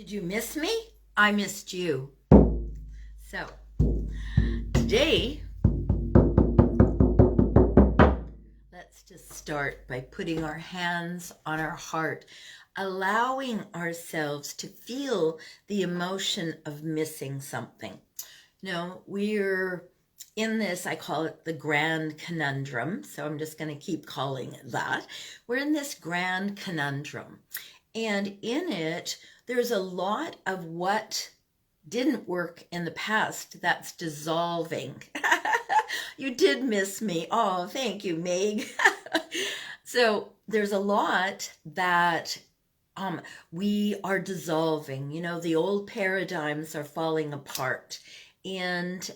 Did you miss me? I missed you. So, today, let's just start by putting our hands on our heart, allowing ourselves to feel the emotion of missing something. You know, we're in this, I call it the grand conundrum, so I'm just going to keep calling it that. We're in this grand conundrum, and in it, there's a lot of what didn't work in the past that's dissolving. You did miss me. Oh, thank you, Meg. So there's a lot that we are dissolving. You know, the old paradigms are falling apart. And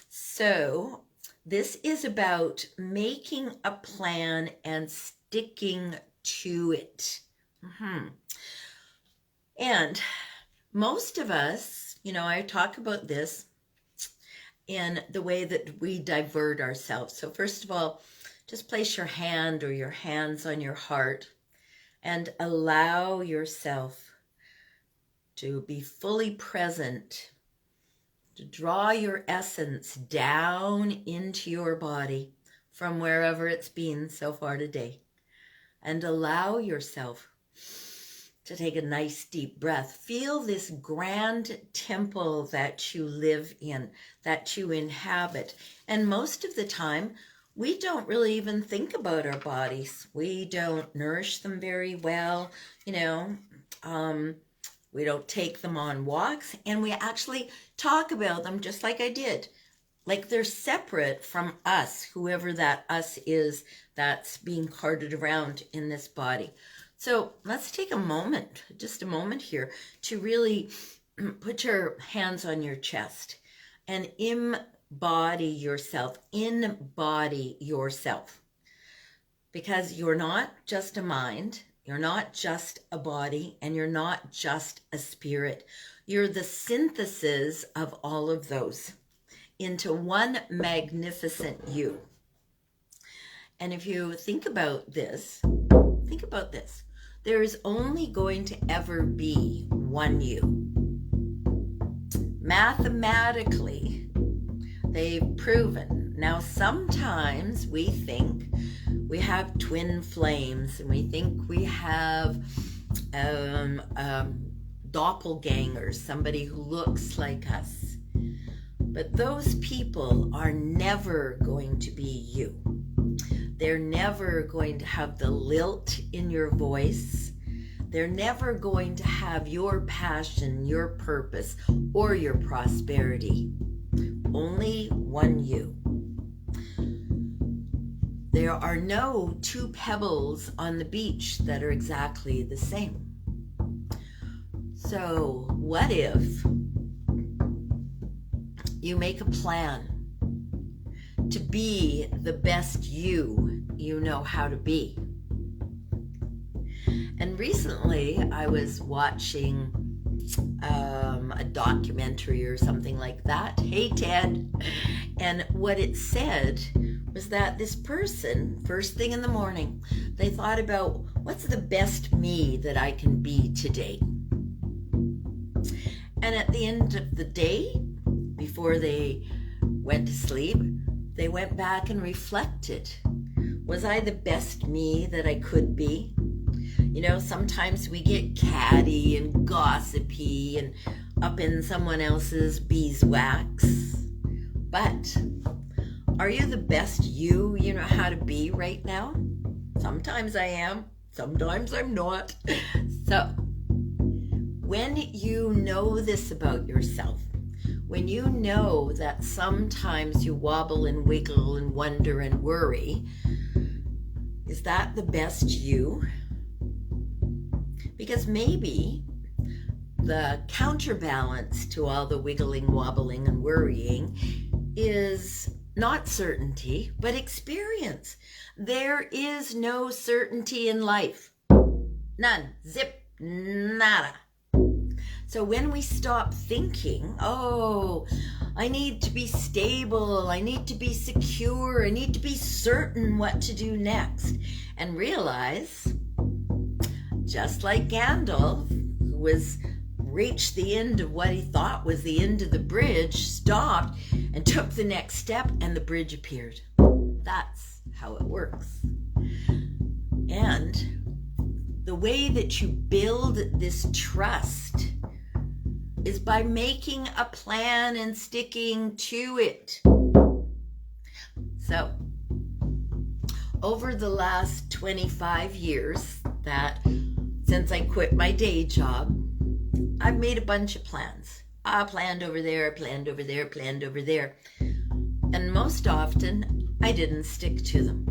so this is about making a plan and sticking to it. And most of us, you know, I talk about this in the way that we divert ourselves. So first of all, just place your hand or your hands on your heart and allow yourself to be fully present, to draw your essence down into your body from wherever it's been so far today, and allow yourself to take a nice deep breath. Feel this grand temple that you live in, that you inhabit. And most of the time, we don't really even think about our bodies. We don't nourish them very well, you know. We don't take them on walks, and we actually talk about them just like I did. Like they're separate from us, whoever that us is that's being carted around in this body. So let's take a moment, just a moment here, to really put your hands on your chest and embody yourself, because you're not just a mind, you're not just a body, and you're not just a spirit. You're the synthesis of all of those into one magnificent you. And if you think about this, there is only going to ever be one you. Mathematically, they've proven. Now, sometimes we think we have twin flames, and we think we have doppelgangers, somebody who looks like us. But those people are never going to be you. They're never going to have the lilt in your voice. They're never going to have your passion, your purpose, or your prosperity. Only one you. There are no two pebbles on the beach that are exactly the same. So what if you make a plan to be the best you know how to be? And recently I was watching a documentary or something like that. Hey, Ted. And what it said was that this person, first thing in the morning, they thought about, what's the best me that I can be today? And at the end of the day, before they went to sleep, they went back and reflected. Was I the best me that I could be? You know, sometimes we get catty and gossipy and up in someone else's beeswax. But are you the best you know how to be right now? Sometimes I am, sometimes I'm not. So when you know this about yourself, when you know that sometimes you wobble and wiggle and wonder and worry, is that the best you? Because maybe the counterbalance to all the wiggling, wobbling, and worrying is not certainty, but experience. There is no certainty in life. None. Zip. Nada. So when we stop thinking, oh, I need to be stable, I need to be secure, I need to be certain what to do next, and realize, just like Gandalf, who was reached the end of what he thought was the end of the bridge, stopped, and took the next step, and the bridge appeared. That's how it works. And the way that you build this trust is by making a plan and sticking to it. So, over the last 25 years, since I quit my day job, I've made a bunch of plans. I planned over there, planned over there, planned over there. And most often, I didn't stick to them.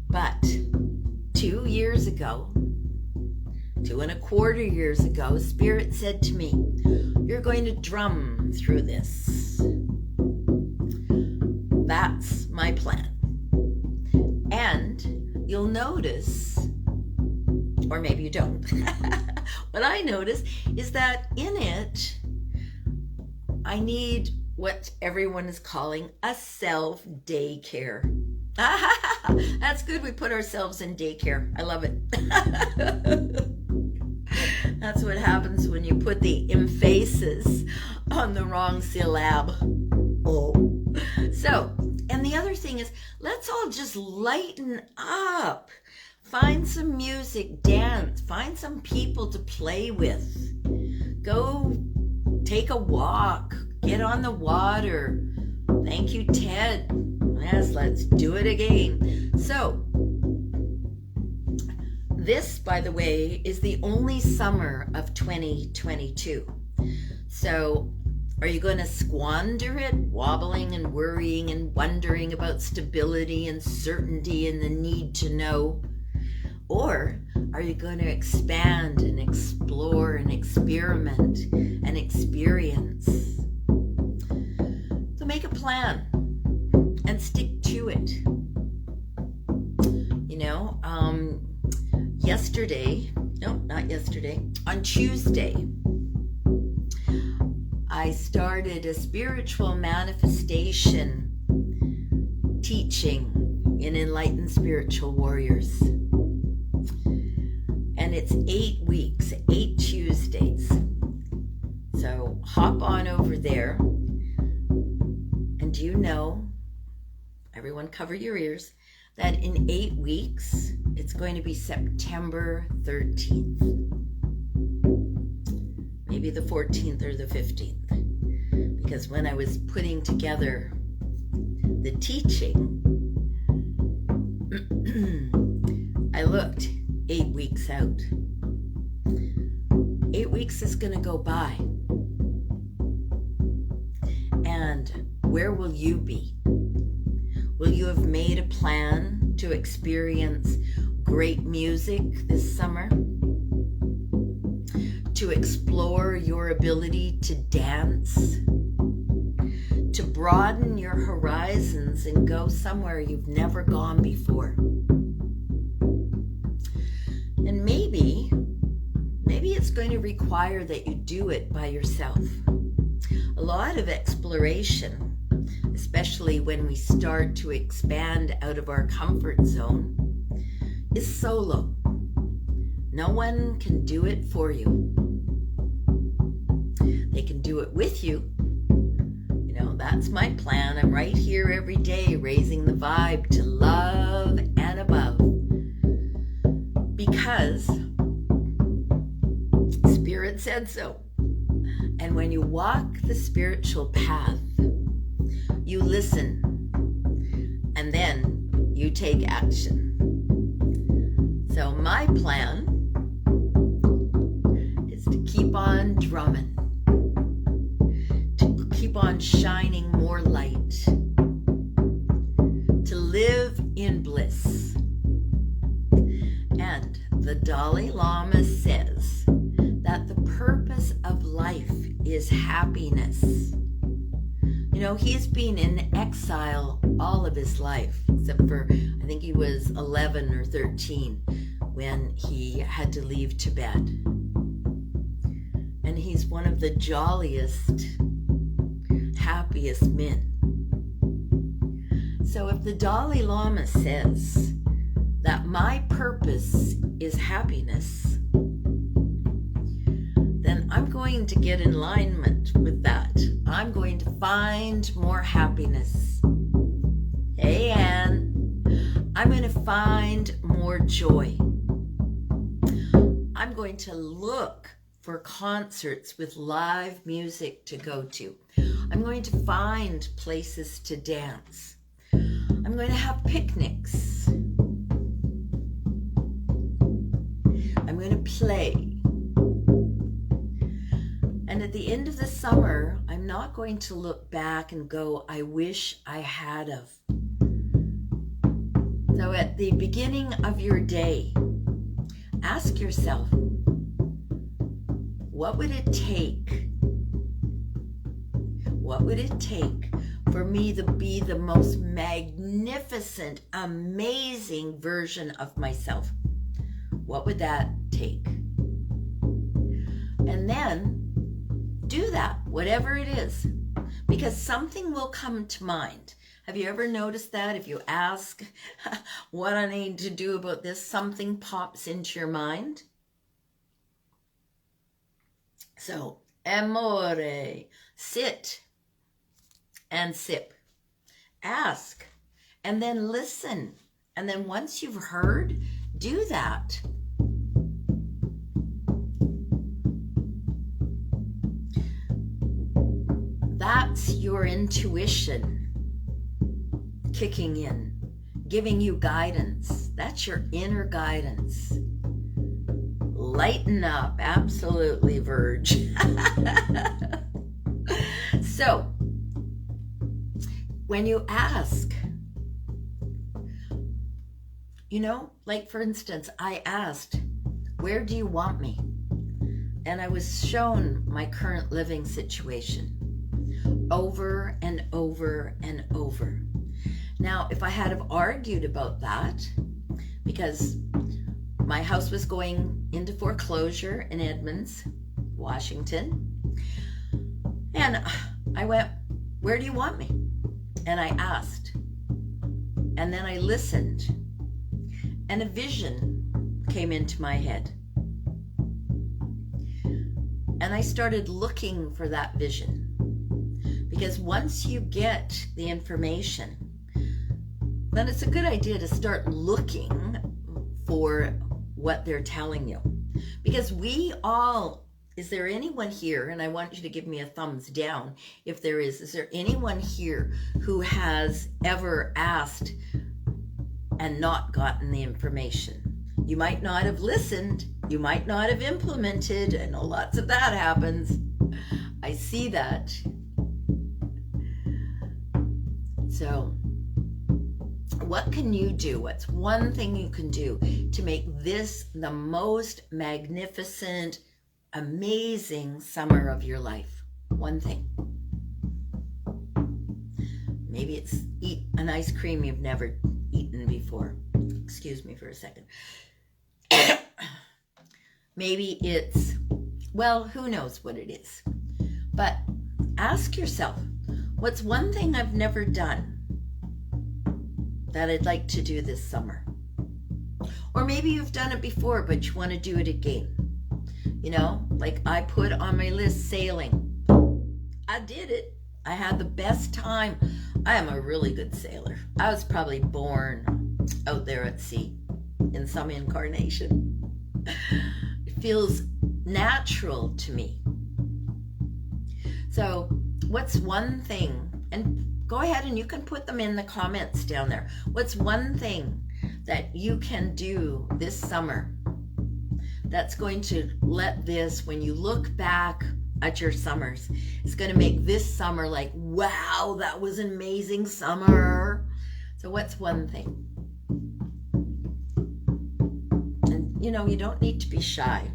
But 2 years ago, 2.25 years ago, Spirit said to me, you're going to drum through this. That's my plan. And you'll notice, or maybe you don't, what I notice is that in it, I need what everyone is calling a self-daycare. That's good. We put ourselves in daycare. I love it. That's what happens when you put the emphasis on the wrong syllable. Oh. So, and the other thing is, let's all just lighten up. Find some music, dance, find some people to play with. Go take a walk, get on the water. Thank you, Ted. Yes, let's do it again. So, this, by the way, is the only summer of 2022. So, are you going to squander it, wobbling and worrying and wondering about stability and certainty and the need to know? Or are you going to expand and explore and experiment and experience? So make a plan and stick to it. You know, on Tuesday, I started a spiritual manifestation teaching in Enlightened Spiritual Warriors. And it's 8 weeks, 8 Tuesdays. So hop on over there. And do you know, everyone cover your ears, that in 8 weeks, it's going to be September 13th. Maybe the 14th or the 15th. Because when I was putting together the teaching, I looked 8 weeks out. 8 weeks is going to go by. And where will you be? Will you have made a plan to experience great music this summer? To explore your ability to dance? To broaden your horizons and go somewhere you've never gone before? And maybe it's going to require that you do it by yourself. A lot of exploration, especially when we start to expand out of our comfort zone, is solo. No one can do it for you. They can do it with you. You know, that's my plan. I'm right here every day raising the vibe to love and above. Because Spirit said so. And when you walk the spiritual path, you listen, and then you take action. So my plan is to keep on drumming, to keep on shining more light, to live in bliss. And the Dalai Lama says that the purpose of life is happiness. You know, he's been in exile all of his life, except for, I think he was 11 or 13 when he had to leave Tibet. And he's one of the jolliest, happiest men. So if the Dalai Lama says that my purpose is happiness, And I'm going to get in alignment with that. I'm going to find more happiness. Hey, Anne. I'm going to find more joy. I'm going to look for concerts with live music to go to. I'm going to find places to dance. I'm going to have picnics. I'm going to play. And at the end of the summer, I'm not going to look back and go, I wish I had of. So at the beginning of your day, ask yourself, what would it take? What would it take for me to be the most magnificent, amazing version of myself? What would that take? And then do that, whatever it is, because something will come to mind. Have you ever noticed that? If you ask what I need to do about this, something pops into your mind. So, amore, sit and sip. Ask and then listen. And then once you've heard, do that. That's your intuition kicking in, giving you guidance. That's your inner guidance. Lighten up, absolutely, Verge. So, when you ask, like for instance, I asked, where do you want me? And I was shown my current living situation over and over and over. Now, if I had have argued about that, because my house was going into foreclosure in Edmonds, Washington, and I went, where do you want me? And I asked, and then I listened, and a vision came into my head. And I started looking for that vision. Because once you get the information, then it's a good idea to start looking for what they're telling you. Because is there anyone here, and I want you to give me a thumbs down if there is there anyone here who has ever asked and not gotten the information? You might not have listened, you might not have implemented. I know lots of that happens. I see that. So, what can you do? What's one thing you can do to make this the most magnificent, amazing summer of your life? One thing. Maybe it's eat an ice cream you've never eaten before. Excuse me for a second. Maybe it's, well, who knows what it is. But ask yourself, what's one thing I've never done that I'd like to do this summer? Or maybe you've done it before, but you want to do it again. Like I put on my list sailing. I did it. I had the best time. I am a really good sailor. I was probably born out there at sea in some incarnation. It feels natural to me. So what's one thing, and go ahead and you can put them in the comments down there. What's one thing that you can do this summer that's going to let this, when you look back at your summers, it's going to make this summer like, wow, that was an amazing summer. So what's one thing? And you don't need to be shy.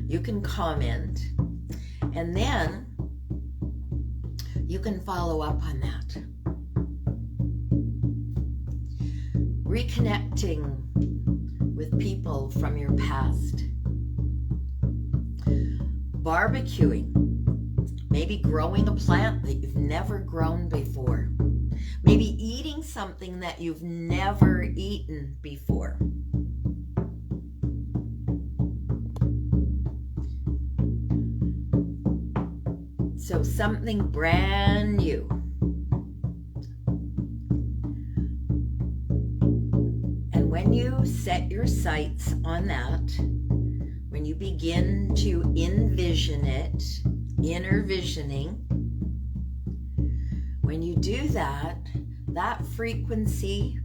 You can comment, and then you can follow up on that. Reconnecting with people from your past. Barbecuing. Maybe growing a plant that you've never grown before. Maybe eating something that you've never eaten before. So something brand new. And when you set your sights on that, when you begin to envision it, inner visioning, when you do that, that frequency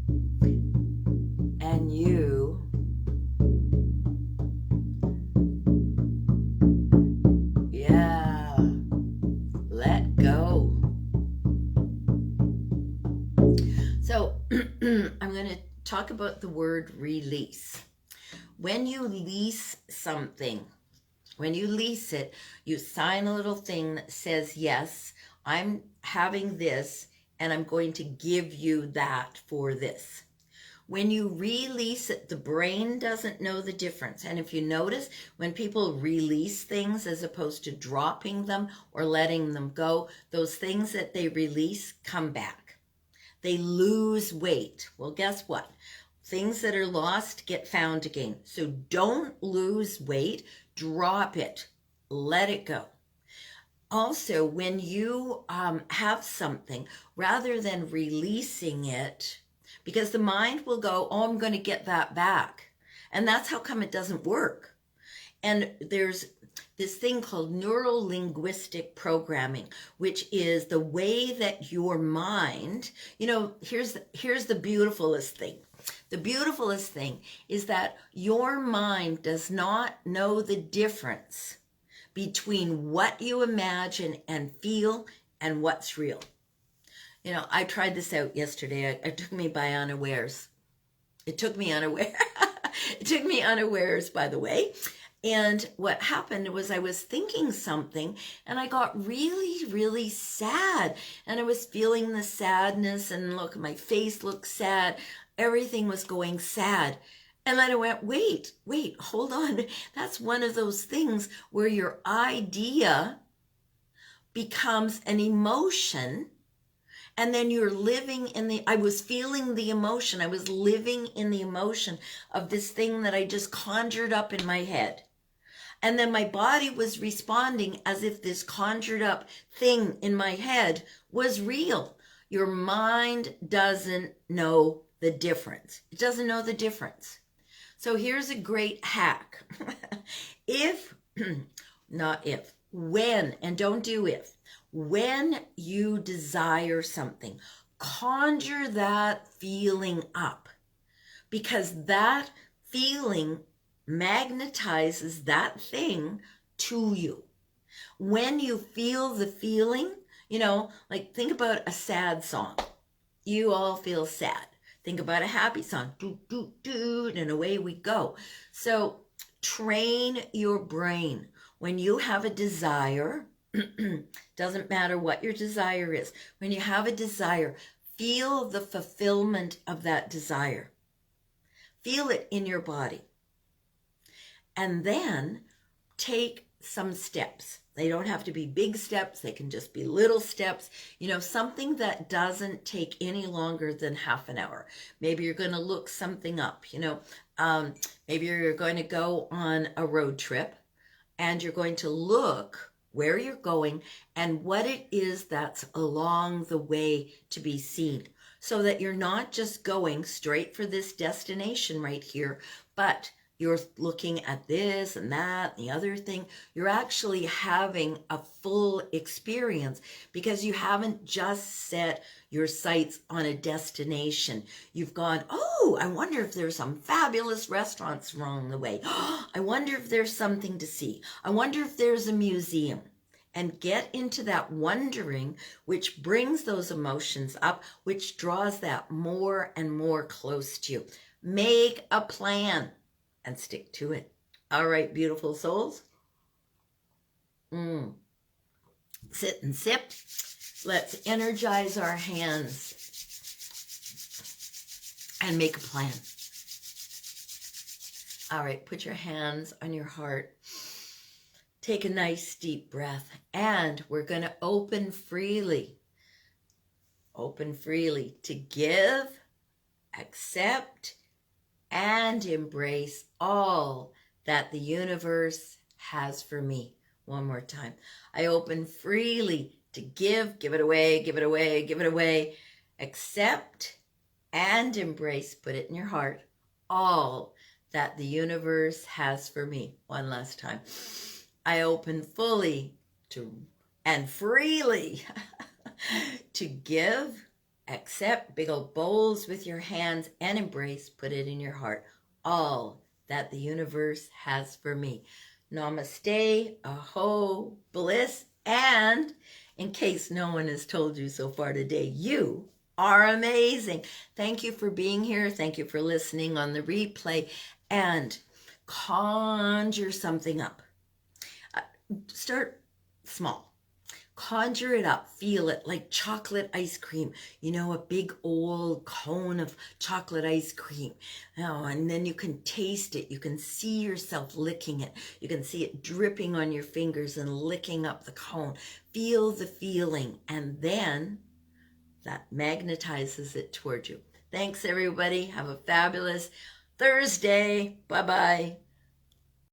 and you let go. So I'm going to talk about the word release. When you lease something, when you lease it, you sign a little thing that says, yes, I'm having this and I'm going to give you that for this. When you release it, the brain doesn't know the difference. And if you notice, when people release things as opposed to dropping them or letting them go, those things that they release come back. They lose weight. Well, guess what? Things that are lost get found again. So don't lose weight. Drop it. Let it go. Also, when you have something, rather than releasing it, because the mind will go, oh, I'm going to get that back. And that's how come it doesn't work. And there's this thing called neuro-linguistic programming, which is the way that your mind, here's the beautifulest thing. The beautifulest thing is that your mind does not know the difference between what you imagine and feel and what's real. I tried this out yesterday. It took me by unawares. It took me unawares. It took me unawares, by the way. And what happened was I was thinking something and I got really, really sad. And I was feeling the sadness and look, my face looked sad. Everything was going sad. And then I went, wait, hold on. That's one of those things where your idea becomes an emotion. And then you're living I was feeling the emotion. I was living in the emotion of this thing that I just conjured up in my head. And then my body was responding as if this conjured up thing in my head was real. Your mind doesn't know the difference. It doesn't know the difference. So here's a great hack. When, and don't do if. When you desire something, conjure that feeling up, because that feeling magnetizes that thing to you. When you feel the feeling, like think about a sad song. You all feel sad. Think about a happy song, doo, doo, doo, and away we go. So train your brain. When you have a desire, doesn't matter what your desire is. When you have a desire, feel the fulfillment of that desire. Feel it in your body. And then take some steps. They don't have to be big steps. They can just be little steps. Something that doesn't take any longer than half an hour. Maybe you're going to look something up. Maybe you're going to go on a road trip and you're going to look where you're going and what it is that's along the way to be seen, so that you're not just going straight for this destination right here, but you're looking at this and that and the other thing. You're actually having a full experience because you haven't just set your sights on a destination. You've gone, oh, I wonder if there's some fabulous restaurants along the way. I wonder if there's something to see. I wonder if there's a museum. And get into that wondering, which brings those emotions up, which draws that more and more close to you. Make a plan and stick to it. All right, beautiful souls. Sit and sip. Let's energize our hands and make a plan. All right, put your hands on your heart. Take a nice deep breath, and we're going to open freely. Open freely to give, accept, and embrace all that the universe has for me. One more time. I open freely to give it away, give it away, give it away. Accept and embrace, put it in your heart, all that the universe has for me. One last time. I open fully to and freely to give, accept, big old bowls with your hands, and embrace, put it in your heart, all that the universe has for me. Namaste, aho, bliss, and in case no one has told you so far today, you are amazing. Thank you for being here. Thank you for listening on the replay, and conjure something up. Start small. Conjure it up, feel it like chocolate ice cream, you know, a big old cone of chocolate ice cream. Oh, and then you can taste it. You can see yourself licking it. You can see it dripping on your fingers and licking up the cone. Feel the feeling, and then that magnetizes it toward you. Thanks, everybody. Have a fabulous Thursday. Bye-bye.